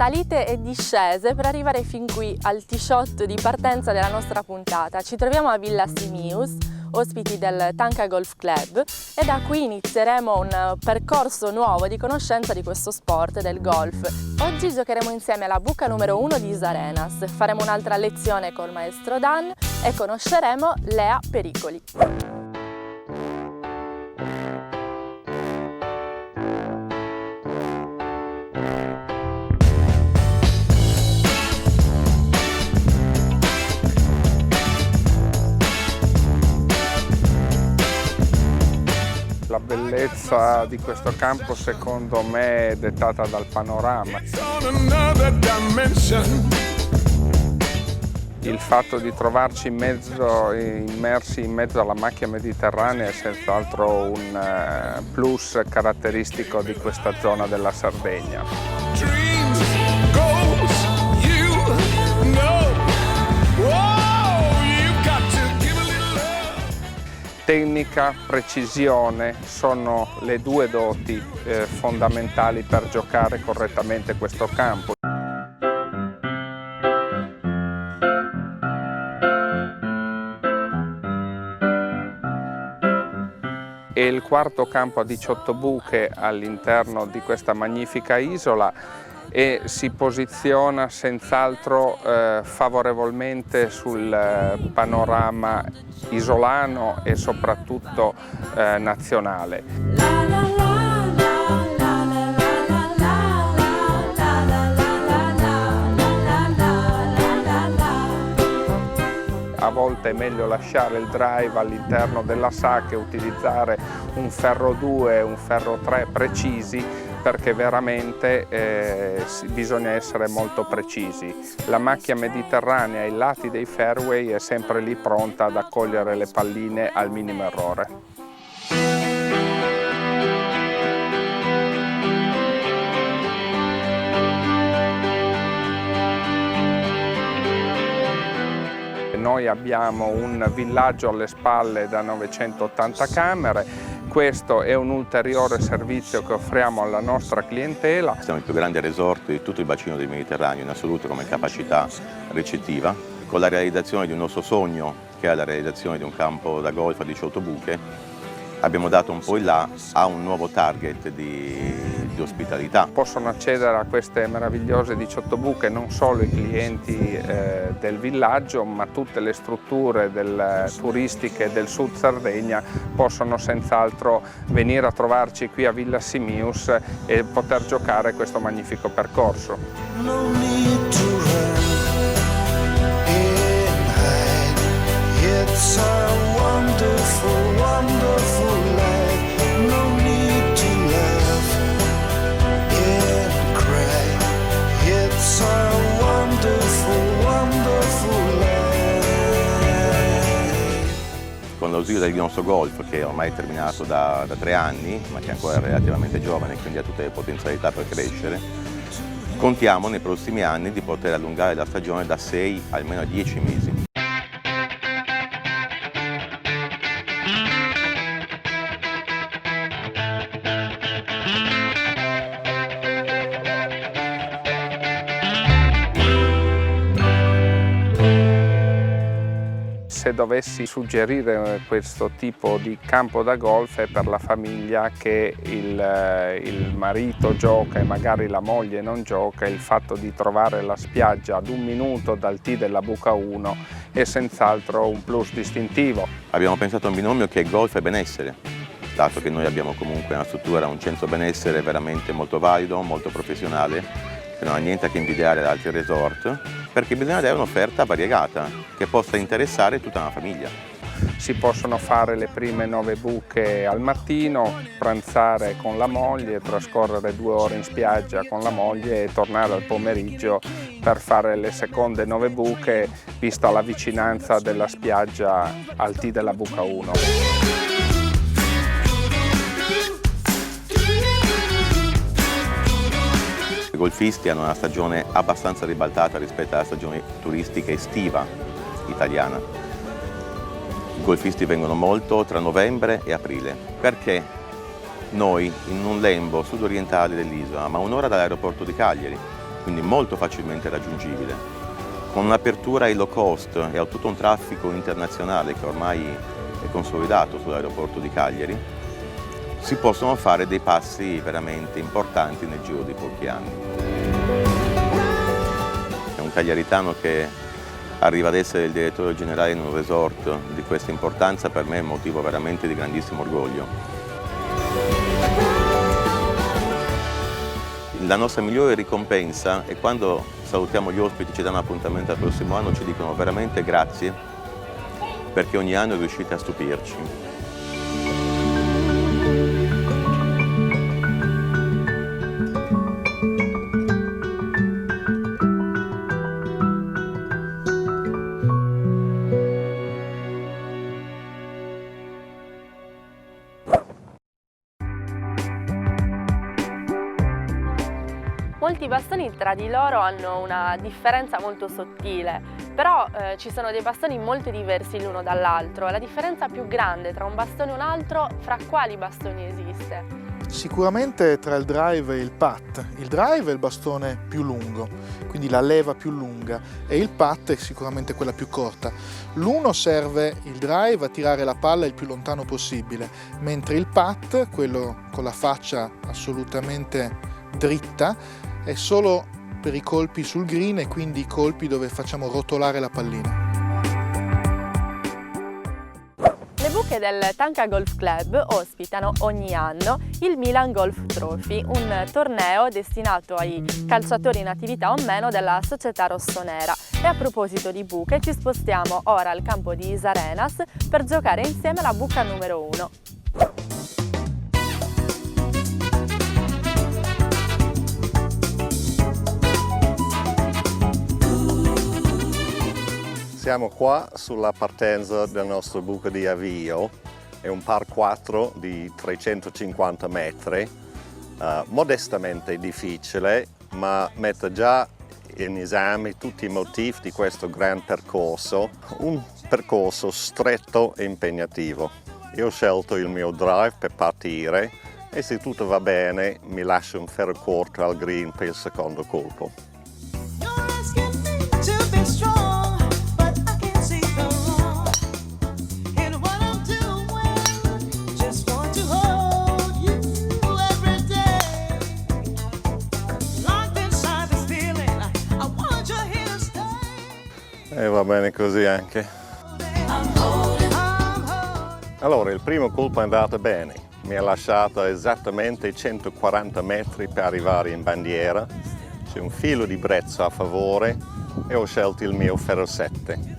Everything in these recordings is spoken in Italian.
salite e discese per arrivare fin qui al T-shot di partenza della nostra puntata. Ci troviamo a Villa Simius, ospiti del Tanca Golf Club, e da qui inizieremo un percorso nuovo di conoscenza di questo sport del golf. Oggi giocheremo insieme alla buca numero 1 di Isarenas, faremo un'altra lezione col maestro Dan e conosceremo Lea Pericoli. La bellezza di questo campo secondo me è dettata dal panorama. Il fatto di trovarci immersi in mezzo alla macchia mediterranea è senz'altro un plus caratteristico di questa zona della Sardegna. Tecnica, precisione sono le due doti fondamentali per giocare correttamente questo campo. È il quarto campo a 18 buche all'interno di questa magnifica isola e si posiziona senz'altro favorevolmente sul panorama isolano e soprattutto nazionale. A volte è meglio lasciare il drive all'interno della sacca e utilizzare un ferro 2 e un ferro 3 precisi, perché veramente bisogna essere molto precisi. La macchia mediterranea ai lati dei fairway è sempre lì pronta ad accogliere le palline al minimo errore. Noi abbiamo un villaggio alle spalle da 980 camere. Questo è un ulteriore servizio che offriamo alla nostra clientela. Siamo il più grande resort di tutto il bacino del Mediterraneo in assoluto come capacità ricettiva. Con la realizzazione di un nostro sogno, che è la realizzazione di un campo da golf a 18 buche, abbiamo dato un po' in là a un nuovo target di ospitalità. Possono accedere a queste meravigliose 18 buche non solo i clienti del villaggio, ma tutte le strutture turistiche del Sud Sardegna possono senz'altro venire a trovarci qui a Villa Simius e poter giocare questo magnifico percorso. It's a wonderful, wonderful life. No need to laugh and cry. It's a wonderful, wonderful life. Con l'ausilio del nostro golf, che ormai è terminato da 3 anni, ma che è ancora relativamente giovane e quindi ha tutte le potenzialità per crescere, contiamo nei prossimi anni di poter allungare la stagione da 6 almeno a 10 mesi. Se dovessi suggerire questo tipo di campo da golf è per la famiglia che il marito gioca e magari la moglie non gioca, il fatto di trovare la spiaggia ad 1 minuto dal tee della buca 1 è senz'altro un plus distintivo. Abbiamo pensato a un binomio che è golf e benessere, dato che noi abbiamo comunque una struttura, un centro benessere veramente molto valido, molto professionale, che non ha niente a che invidiare ad altri resort, perché bisogna dare un'offerta variegata che possa interessare tutta una famiglia. Si possono fare le prime 9 buche al mattino, pranzare con la moglie, trascorrere 2 ore in spiaggia con la moglie e tornare al pomeriggio per fare le seconde 9 buche, vista la vicinanza della spiaggia al tee della buca 1. I golfisti hanno una stagione abbastanza ribaltata rispetto alla stagione turistica estiva italiana. I golfisti vengono molto tra novembre e aprile, perché noi in un lembo sudorientale dell'isola, ma 1 ora dall'aeroporto di Cagliari, quindi molto facilmente raggiungibile, con un'apertura ai low cost e a tutto un traffico internazionale che ormai è consolidato sull'aeroporto di Cagliari, si possono fare dei passi veramente importanti nel giro di pochi anni. È un cagliaritano che arriva ad essere il direttore generale in un resort di questa importanza, per me è un motivo veramente di grandissimo orgoglio. La nostra migliore ricompensa è quando salutiamo gli ospiti, ci danno appuntamento al prossimo anno, ci dicono veramente grazie perché ogni anno riuscite a stupirci. Molti bastoni tra di loro hanno una differenza molto sottile, però ci sono dei bastoni molto diversi l'uno dall'altro. La differenza più grande tra un bastone e un altro, fra quali bastoni esiste? Sicuramente tra il drive e il putt. Il drive è il bastone più lungo, quindi la leva più lunga, e il putt è sicuramente quella più corta. L'uno serve, il drive, a tirare la palla il più lontano possibile, mentre il putt, quello con la faccia assolutamente dritta, è solo per i colpi sul green e quindi i colpi dove facciamo rotolare la pallina. Le buche del Tanca Golf Club ospitano ogni anno il Milan Golf Trophy, un torneo destinato ai calciatori in attività o meno della società rossonera. E a proposito di buche, ci spostiamo ora al campo di Isarenas per giocare insieme alla buca numero 1. Siamo qua sulla partenza del nostro buco di avvio, è un par 4 di 350 metri, modestamente difficile, ma mette già in esame tutti i motivi di questo gran percorso, un percorso stretto e impegnativo. Io ho scelto il mio drive per partire e se tutto va bene mi lascio un ferro corto al green per il secondo colpo. E va bene così anche. Allora, il primo colpo è andato bene. Mi ha lasciato esattamente 140 metri per arrivare in bandiera. C'è un filo di brezza a favore e ho scelto il mio ferro 7.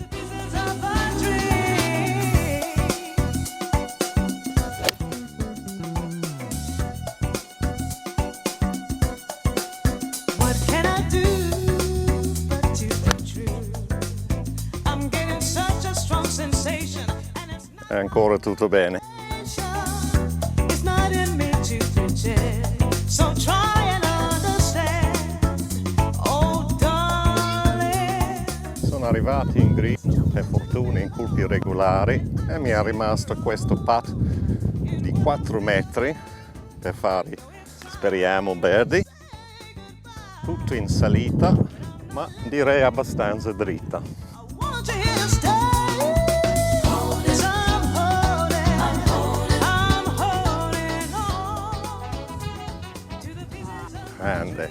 È ancora tutto bene. Sono arrivati in green, per fortuna in colpi regolari, e mi è rimasto questo putt di 4 metri per fare, speriamo, birdie. Tutto in salita, ma direi abbastanza dritta. Grande,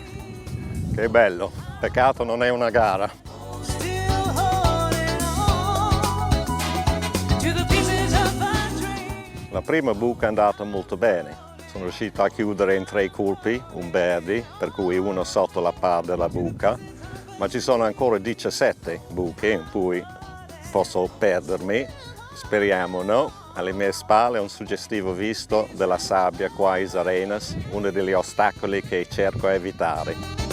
che bello, peccato non è una gara. La prima buca è andata molto bene, sono riuscito a chiudere in 3 colpi, un birdie, per cui uno sotto la par della buca, ma ci sono ancora 17 buche in cui posso perdermi, speriamo no. Alle mie spalle un suggestivo visto della sabbia qua a Isarenas, uno degli ostacoli che cerco di evitare.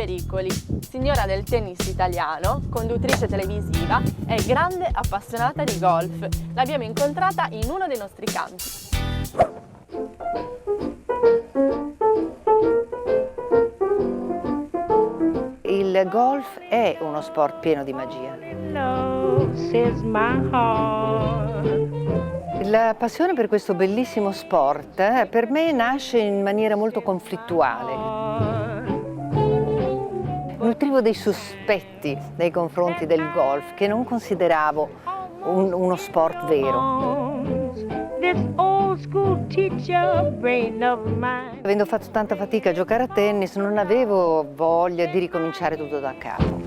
Pericoli, signora del tennis italiano, conduttrice televisiva e grande appassionata di golf. L'abbiamo incontrata in uno dei nostri campi. Il golf è uno sport pieno di magia. La passione per questo bellissimo sport per me nasce in maniera molto conflittuale. Nutrivo dei sospetti nei confronti del golf che non consideravo uno sport vero. Avendo fatto tanta fatica a giocare a tennis, non avevo voglia di ricominciare tutto da capo.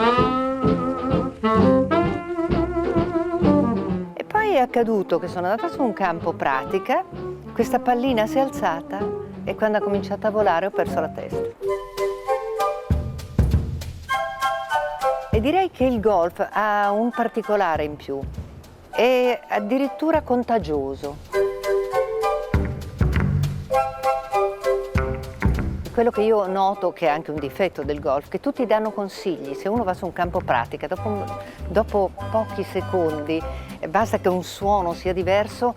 E poi è accaduto che sono andata su un campo pratica, questa pallina si è alzata e quando ha cominciato a volare ho perso la testa. E direi che il golf ha un particolare in più, è addirittura contagioso. Quello che io noto, che è anche un difetto del golf, che tutti danno consigli. Se uno va su un campo pratica, dopo pochi secondi, basta che un suono sia diverso,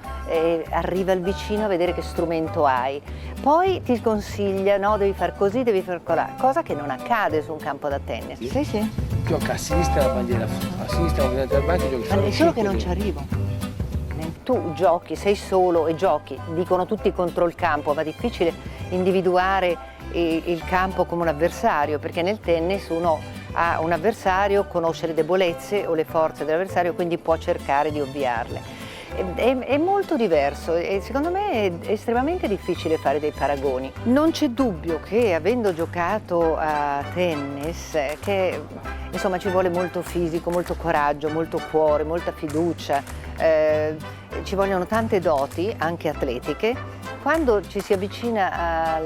arriva il vicino a vedere che strumento hai. Poi ti consiglia, no, devi far così, devi far colà, cosa che non accade su un campo da tennis. Sì. Gioca a sinistra la bandiera, a sinistra la bandiera del banco, giochi Ma è solo che non ci arrivo. Tu giochi, sei solo e giochi, dicono tutti contro il campo, ma è difficile individuare il campo come un avversario, perché nel tennis uno ha un avversario, conosce le debolezze o le forze dell'avversario, quindi può cercare di ovviarle. È molto diverso e secondo me è estremamente difficile fare dei paragoni. Non c'è dubbio che avendo giocato a tennis, che insomma ci vuole molto fisico, molto coraggio, molto cuore, molta fiducia, ci vogliono tante doti, anche atletiche. Quando ci si avvicina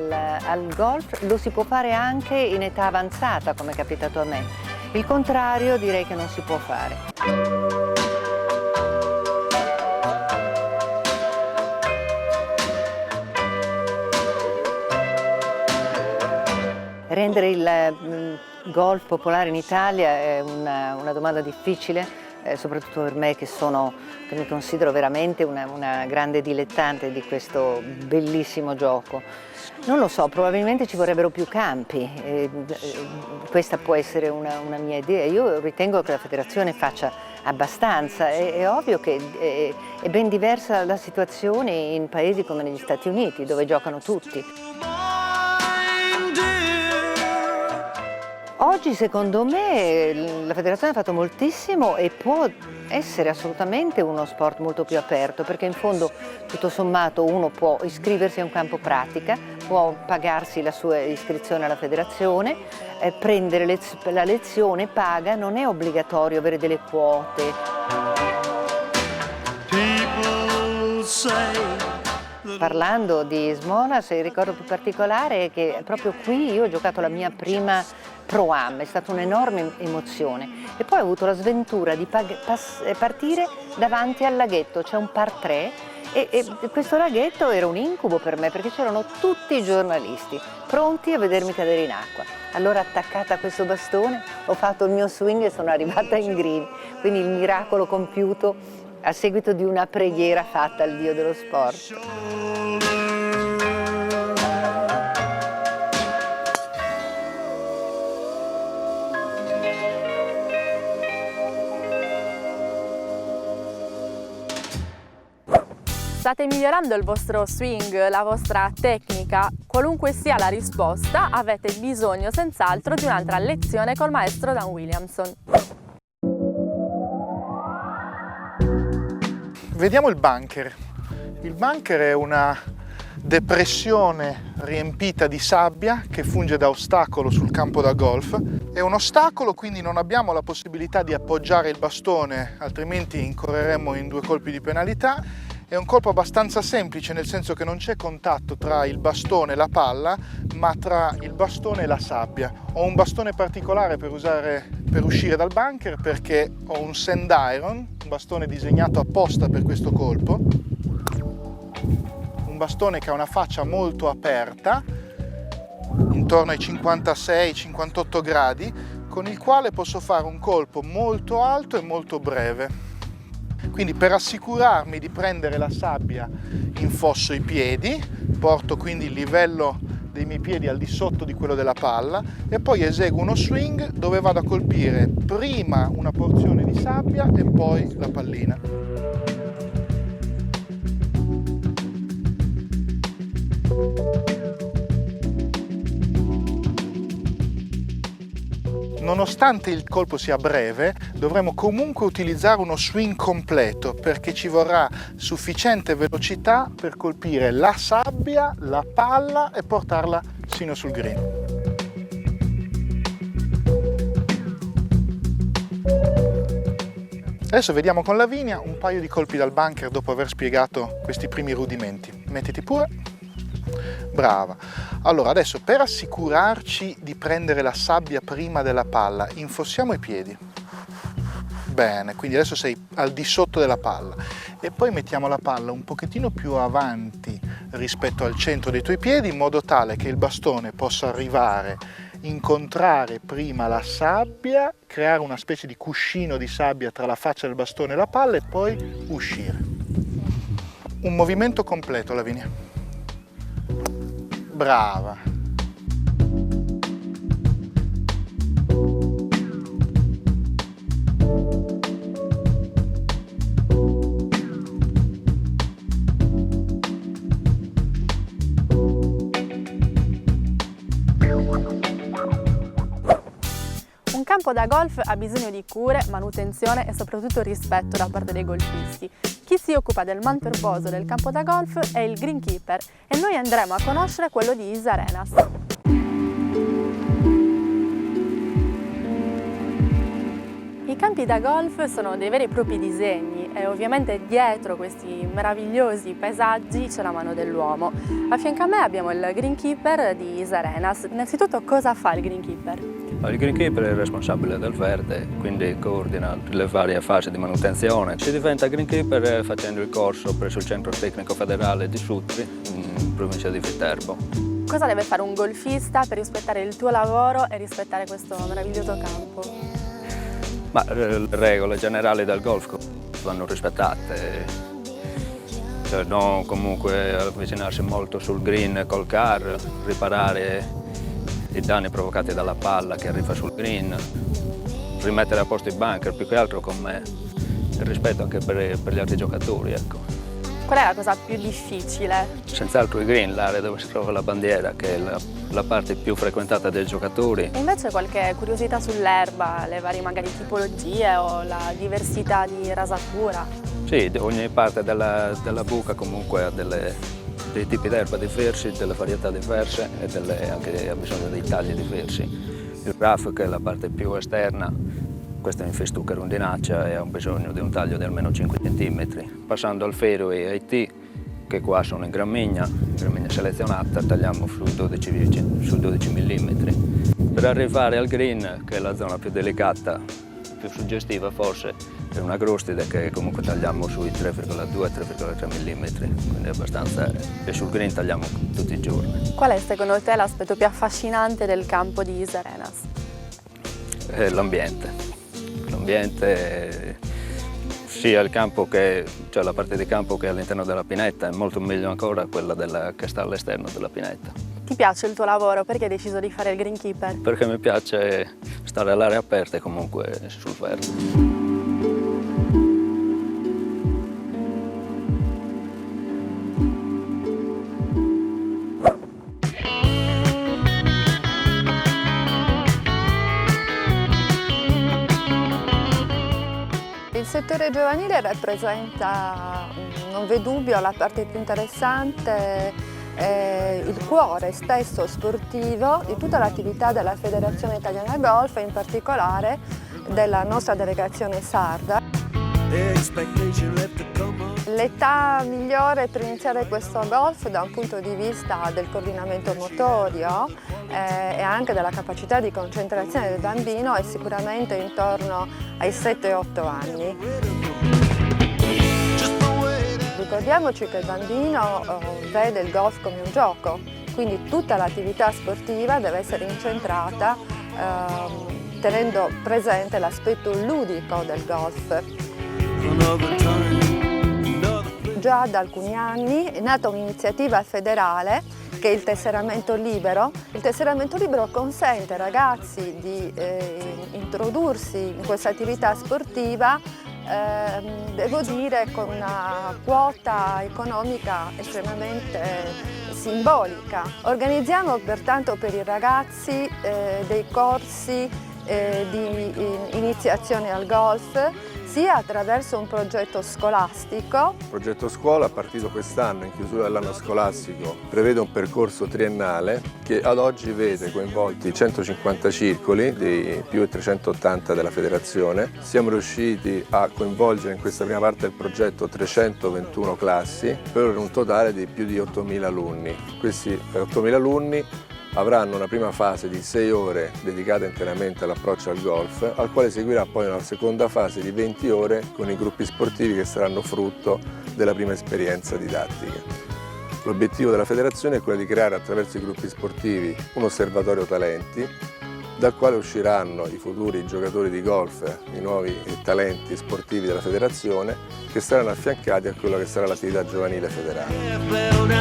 al golf lo si può fare anche in età avanzata, come è capitato a me. Il contrario direi che non si può fare. Rendere il golf popolare in Italia è una domanda difficile, soprattutto per me che mi considero veramente una grande dilettante di questo bellissimo gioco. Non lo so, probabilmente ci vorrebbero più campi, questa può essere una mia idea. Io ritengo che la federazione faccia abbastanza, è ovvio che è ben diversa la situazione in paesi come negli Stati Uniti, dove giocano tutti. Oggi secondo me la federazione ha fatto moltissimo e può essere assolutamente uno sport molto più aperto, perché in fondo tutto sommato uno può iscriversi a un campo pratica, può pagarsi la sua iscrizione alla federazione, prendere la lezione, paga, non è obbligatorio avere delle quote. Parlando di Smonas, il ricordo più particolare è che proprio qui io ho giocato la mia prima Pro-Am, è stata un'enorme emozione e poi ho avuto la sventura di partire davanti al laghetto, c'è un par 3 e questo laghetto era un incubo per me perché c'erano tutti i giornalisti pronti a vedermi cadere in acqua. Allora attaccata a questo bastone ho fatto il mio swing e sono arrivata in green, quindi il miracolo compiuto a seguito di una preghiera fatta al Dio dello sport. State migliorando il vostro swing, la vostra tecnica? Qualunque sia la risposta, avete bisogno senz'altro di un'altra lezione col maestro Dan Williamson. Vediamo il bunker. Il bunker è una depressione riempita di sabbia che funge da ostacolo sul campo da golf. È un ostacolo, quindi non abbiamo la possibilità di appoggiare il bastone, altrimenti incorreremmo in 2 colpi di penalità. È un colpo abbastanza semplice, nel senso che non c'è contatto tra il bastone e la palla, ma tra il bastone e la sabbia. Ho un bastone particolare per uscire dal bunker perché ho un sand iron, un bastone disegnato apposta per questo colpo. Un bastone che ha una faccia molto aperta. intorno ai 56-58 gradi, con il quale posso fare un colpo molto alto e molto breve. Quindi per assicurarmi di prendere la sabbia infosso i piedi, porto quindi il livello dei miei piedi al di sotto di quello della palla e poi eseguo uno swing dove vado a colpire prima una porzione di sabbia e poi la pallina. Nonostante il colpo sia breve, dovremo comunque utilizzare uno swing completo perché ci vorrà sufficiente velocità per colpire la sabbia, la palla e portarla sino sul green. Adesso vediamo con Lavinia un paio di colpi dal bunker dopo aver spiegato questi primi rudimenti. Mettiti pure. Brava. Allora adesso per assicurarci di prendere la sabbia prima della palla, infossiamo i piedi. Bene, quindi adesso sei al di sotto della palla e poi mettiamo la palla un pochettino più avanti rispetto al centro dei tuoi piedi in modo tale che il bastone possa arrivare, incontrare prima la sabbia, creare una specie di cuscino di sabbia tra la faccia del bastone e la palla e poi uscire. Un movimento completo, Lavinia. Brava. Un campo da golf ha bisogno di cure, manutenzione e soprattutto rispetto da parte dei golfisti. Chi si occupa del mantorboso del campo da golf è il greenkeeper e noi andremo a conoscere quello di Is Arenas. I campi da golf sono dei veri e propri disegni e ovviamente dietro questi meravigliosi paesaggi c'è la mano dell'uomo. A fianco a me abbiamo il greenkeeper di Is Arenas. Innanzitutto cosa fa il greenkeeper? Il greenkeeper è il responsabile del verde, quindi coordina le varie fasi di manutenzione. Si diventa greenkeeper facendo il corso presso il Centro Tecnico Federale di Sutri, in provincia di Viterbo. Cosa deve fare un golfista per rispettare il tuo lavoro e rispettare questo meraviglioso campo? Ma le regole generali del golf vanno rispettate. Cioè, non comunque avvicinarsi molto sul green col car, riparare i danni provocati dalla palla che arriva sul green, rimettere a posto i bunker, più che altro con me, il rispetto anche per gli altri giocatori, ecco. Qual è la cosa più difficile? Senz'altro i green, l'area dove si trova la bandiera, che è la parte più frequentata dai giocatori. E invece qualche curiosità sull'erba, le varie magari tipologie o la diversità di rasatura? Sì, ogni parte della buca comunque ha dei tipi d'erba diversi, delle varietà diverse e anche ha bisogno dei tagli diversi. Il rough, che è la parte più esterna, questo è in festuca rondinaccia e ha bisogno di un taglio di almeno 5 cm. Passando al fairway e ai tee, che qua sono in gramigna selezionata, tagliamo sul 12 mm. Per arrivare al green, che è la zona più delicata, più suggestiva forse, è una grustide che comunque tagliamo sui 3,2-3,3 mm, quindi abbastanza. E sul green tagliamo tutti i giorni. Qual è secondo te l'aspetto più affascinante del campo di Is Arenas? L'ambiente. L'ambiente, sia il campo cioè la parte di campo che è all'interno della pineta, è molto meglio ancora quella che sta all'esterno della pineta. Ti piace il tuo lavoro? Perché hai deciso di fare il greenkeeper? Perché mi piace stare all'aria aperta e comunque sul verde. Il settore giovanile rappresenta, non v'è dubbio, la parte più interessante, il cuore stesso sportivo di tutta l'attività della Federazione Italiana Golf e in particolare della nostra delegazione sarda. L'età migliore per iniziare questo golf da un punto di vista del coordinamento motorio e anche della capacità di concentrazione del bambino è sicuramente intorno ai 7-8 anni. Ricordiamoci che il bambino vede il golf come un gioco, quindi tutta l'attività sportiva deve essere incentrata tenendo presente l'aspetto ludico del golf. Già da alcuni anni è nata un'iniziativa federale che è il tesseramento libero. Il tesseramento libero consente ai ragazzi di introdursi in questa attività sportiva, devo dire, con una quota economica estremamente simbolica. Organizziamo pertanto per i ragazzi dei corsi di iniziazione al golf, sia attraverso un progetto scolastico. Il progetto scuola, partito quest'anno in chiusura dell'anno scolastico, prevede un percorso triennale che ad oggi vede coinvolti 150 circoli dei più di 380 della federazione. Siamo riusciti a coinvolgere in questa prima parte del progetto 321 classi per un totale di più di 8.000 alunni. Questi 8.000 alunni avranno una prima fase di 6 ore dedicata interamente all'approccio al golf, al quale seguirà poi una seconda fase di 20 ore con i gruppi sportivi che saranno frutto della prima esperienza didattica. L'obiettivo della federazione è quello di creare attraverso i gruppi sportivi un osservatorio talenti, dal quale usciranno i futuri giocatori di golf, i nuovi talenti sportivi della federazione, che saranno affiancati a quello che sarà l'attività giovanile federale.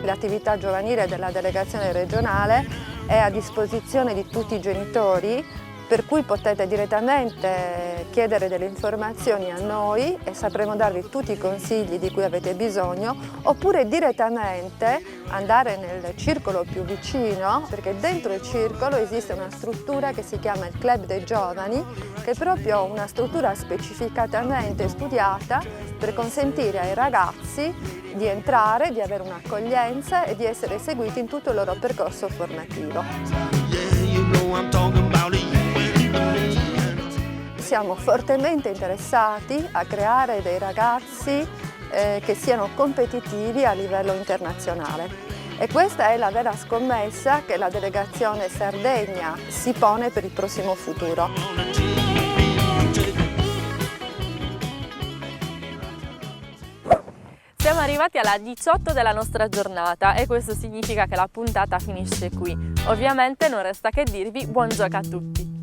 L'attività giovanile della delegazione regionale è a disposizione di tutti i genitori, per cui potete direttamente chiedere delle informazioni a noi e sapremo darvi tutti i consigli di cui avete bisogno, oppure direttamente andare nel circolo più vicino, perché dentro il circolo esiste una struttura che si chiama il Club dei Giovani, che è proprio una struttura specificatamente studiata per consentire ai ragazzi di entrare, di avere un'accoglienza e di essere seguiti in tutto il loro percorso formativo. Siamo fortemente interessati a creare dei ragazzi che siano competitivi a livello internazionale, e questa è la vera scommessa che la delegazione Sardegna si pone per il prossimo futuro. Siamo arrivati alla 18 della nostra giornata e questo significa che la puntata finisce qui. Ovviamente non resta che dirvi buon gioco a tutti!